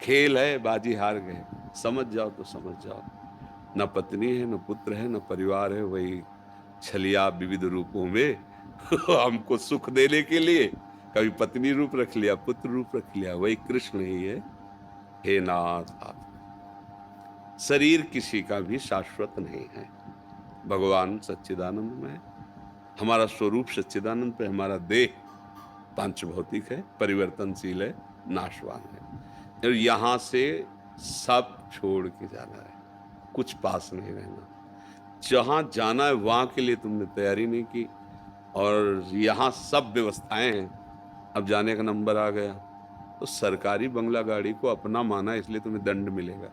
खेल है, बाजी हार गए। समझ जाओ तो समझ जाओ। न पत्नी है, न पुत्र है, न परिवार है, वही छलिया विविध रूपों में हमको सुख देने के लिए कभी पत्नी रूप रख लिया, पुत्र रूप रख लिया, वही कृष्ण ही है। हे नाथ आप, शरीर किसी का भी शाश्वत नहीं है। भगवान सच्चिदानंद में है, हमारा स्वरूप सच्चिदानंद पे, हमारा देह पांच भौतिक है, परिवर्तनशील है, नाशवान है। और यहां से सब छोड़ के जाना है, कुछ पास नहीं रहना। जहां जाना है वहां के लिए तुमने तैयारी नहीं की, और यहाँ सब व्यवस्थाएं हैं, अब जाने का नंबर आ गया। तो सरकारी बंगला गाड़ी को अपना माना, इसलिए तुम्हें दंड मिलेगा।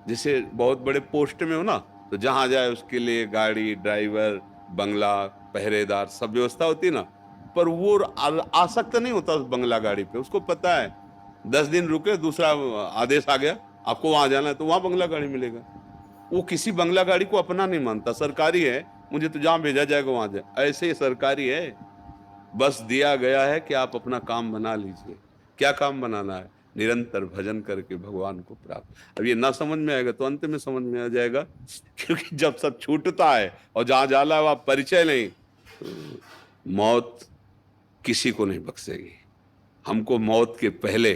जैसे बहुत बड़े पोस्ट में हो ना, तो जहां जाए उसके लिए गाड़ी, ड्राइवर, बंगला, पहरेदार, सब व्यवस्था होती है ना। पर वो आसक्त नहीं होता उस बंगला गाड़ी पे, उसको पता है 10 दिन रुके, दूसरा आदेश आ गया आपको वहां जाना है, तो वहां बंगला गाड़ी मिलेगा। वो किसी बंगला गाड़ी को अपना नहीं मानता, सरकारी है, मुझे तो जहां भेजा जाएगा वहां जाए। ऐसे ही सरकारी है, बस दिया गया है कि आप अपना काम बना लीजिए। क्या काम बनाना है? निरंतर भजन करके भगवान को प्राप्त। अब ये ना समझ में आएगा तो अंत में समझ में आ जाएगा, क्योंकि जब सब छूटता है और जहां जाला है वहां परिचय नहीं, तो मौत किसी को नहीं बख्शेगी। हमको मौत के पहले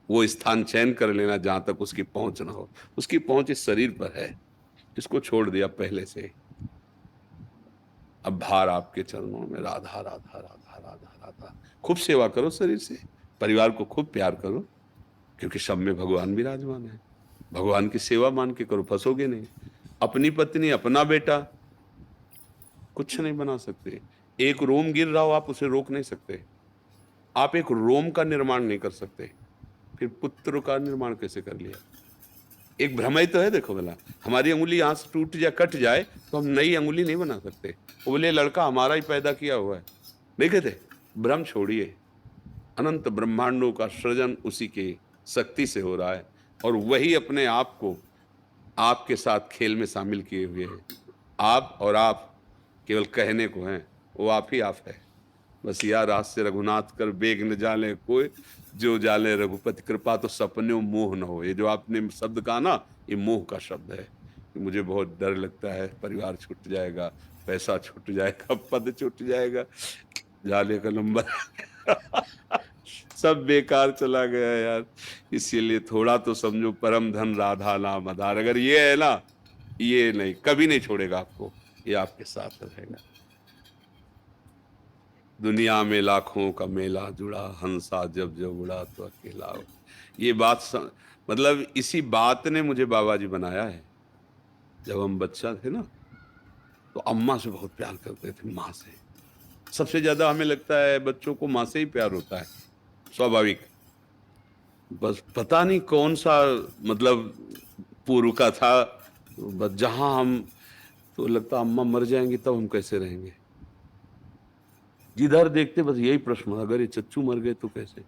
वो स्थान चयन कर लेना जहां तक उसकी पहुंच ना हो। उसकी पहुंच इस शरीर पर है, इसको छोड़ दिया पहले से ही। अब भार आपके चरणों में, राधा राधा राधा राधा राधा। खूब सेवा करो शरीर से, परिवार को खूब प्यार करो, क्योंकि सब में भगवान विराजमान है। भगवान की सेवा मान के करो, फंसोगे नहीं। अपनी पत्नी, अपना बेटा कुछ नहीं बना सकते। एक रोम गिर रहा हो, आप उसे रोक नहीं सकते। आप एक रोम का निर्माण नहीं कर सकते, फिर पुत्र का निर्माण कैसे कर लिया? एक भ्रम ही तो है। देखो भला, हमारी अंगुली यहां से टूट जाए, कट जाए, तो हम नई अंगुली नहीं बना सकते। वो बोले लड़का हमारा ही पैदा किया हुआ है, नहीं कहते? भ्रम छोड़िए, अनंत ब्रह्मांडों का सृजन उसी की शक्ति से हो रहा है, और वही अपने आप को आपके साथ खेल में शामिल किए हुए है। आप और आप केवल कहने को हैं, वो आप ही आप है। बस या रात से रघुनाथ कर बेग न जाले कोई, जो जाले रघुपति कृपा तो सपने मोह न हो। ये जो आपने शब्द कहा ना, ये मोह का शब्द है कि मुझे बहुत डर लगता है, परिवार छूट जाएगा, पैसा छूट जाएगा, पद छूट जाएगा, जाले का नंबर सब बेकार चला गया यार। इसीलिए थोड़ा तो समझो, परम धन राधा नाम आधार। अगर ये है ना, ये नहीं, कभी नहीं छोड़ेगा आपको, ये आपके साथ रहेगा। दुनिया में लाखों का मेला जुड़ा, हंसा जब जब उड़ा तो अकेला हो। ये बात मतलब इसी बात ने मुझे बाबा जी बनाया है। जब हम बच्चा थे ना, तो अम्मा से बहुत प्यार करते थे, माँ से। सबसे ज्यादा हमें लगता है बच्चों को माँ से ही प्यार होता है, स्वाभाविक। बस पता नहीं कौन सा, मतलब पूर्व का था, बस जहां हम, तो लगता अम्मा मर जाएंगी तब हम कैसे रहेंगे। जिधर देखते बस यही प्रश्न, अगर ये चच्चू मर गए तो कैसे,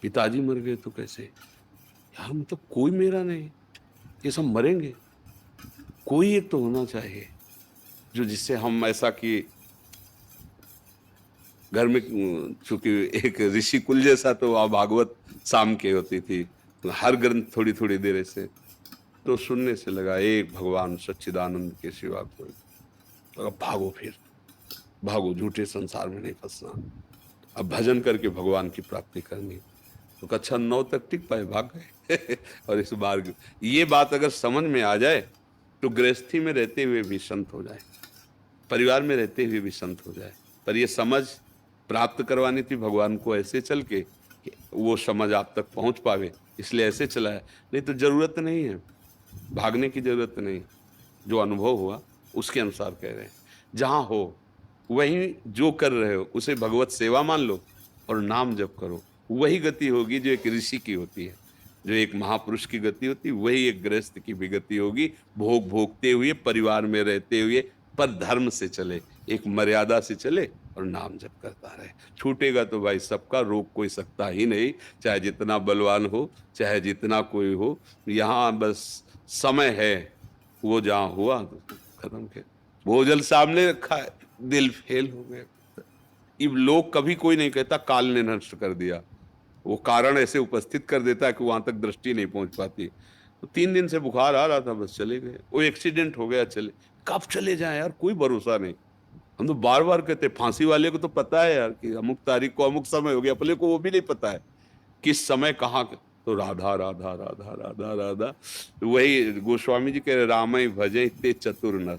पिताजी मर गए तो कैसे। यार मतलब कोई मेरा नहीं, ये सब मरेंगे, कोई एक तो होना चाहिए जो, जिससे हम ऐसा कि घर में, चूंकि एक ऋषि कुल जैसा, तो वहां भागवत शाम के होती थी, तो हर ग्रंथ थोड़ी थोड़ी देर से, तो सुनने से लगा एक भगवान सच्चिदानंद के सिवा कोई। तो अब भागो, फिर भागो, झूठे संसार में नहीं फंसना, अब भजन करके भगवान की प्राप्ति करनी। तो कक्षा 9 तक टिक पाए, भाग गए और इस बार ये बात अगर समझ में आ जाए, तो गृहस्थी में रहते हुए भी संत हो जाए, परिवार में रहते हुए भी संत हो जाए। पर ये समझ प्राप्त करवानी थी भगवान को ऐसे चल के कि वो समझ आप तक पहुंच पावे, इसलिए ऐसे चला है। नहीं तो जरूरत नहीं है, भागने की जरूरत नहीं। जो अनुभव हुआ उसके अनुसार कह रहे हैं। जहां हो वहीं जो कर रहे हो उसे भगवत सेवा मान लो और नाम जप करो। वही गति होगी जो एक ऋषि की होती है, जो एक महापुरुष की गति होती है, वही एक गृहस्थ की भी गति होगी। भोग भोगते हुए, परिवार में रहते हुए, पर धर्म से चले, एक मर्यादा से चले और नाम जप करता रहे। छूटेगा तो भाई सबका, रोक कोई सकता ही नहीं, चाहे जितना बलवान हो, चाहे जितना कोई हो। यहाँ बस समय है, वो जहां हुआ तो खत्म के, भोजन सामने रखा है, दिल फेल हो गए। ये लोग कभी कोई नहीं कहता काल ने नष्ट कर दिया, वो कारण ऐसे उपस्थित कर देता है कि वहां तक दृष्टि नहीं पहुंच पाती। तो 3 दिन से बुखार आ रहा था, बस चले गए। वो एक्सीडेंट हो गया, चले। कब चले जाएं यार, कोई भरोसा नहीं। हम तो बार बार कहते, फांसी वाले को तो पता है यार कि अमुक तारीख को अमुक समय हो गया, अपने को वो भी नहीं पता है किस समय कहाँ। तो राधा राधा राधा राधा राधा, वही गोस्वामी जी कह रहे, रामई भजे ते चतुर नर।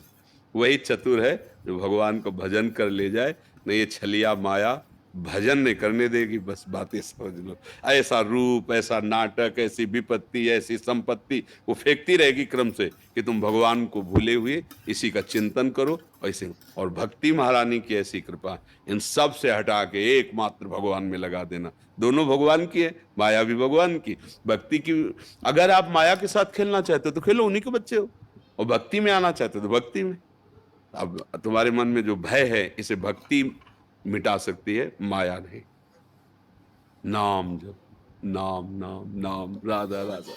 वही चतुर है जो भगवान को भजन कर ले जाए। नहीं ये छलिया माया भजन नहीं करने देगी, बस बातें समझ लो। ऐसा रूप, ऐसा नाटक, ऐसी विपत्ति, ऐसी संपत्ति वो फेंकती रहेगी क्रम से कि तुम भगवान को भूले हुए इसी का चिंतन करो। ऐसे और भक्ति महारानी की ऐसी कृपा, इन सब से हटा के एकमात्र भगवान में लगा देना। दोनों भगवान की है, माया भी भगवान की, भक्ति की। अगर आप माया के साथ खेलना चाहते हो तो खेलो, उन्हीं के बच्चे हो। और भक्ति में आना चाहते हो तो भक्ति में। अब तुम्हारे मन में जो भय है, इसे भक्ति मिटा सकती है, माया नहीं। नाम जप, नाम नाम नाम, राधा राधा।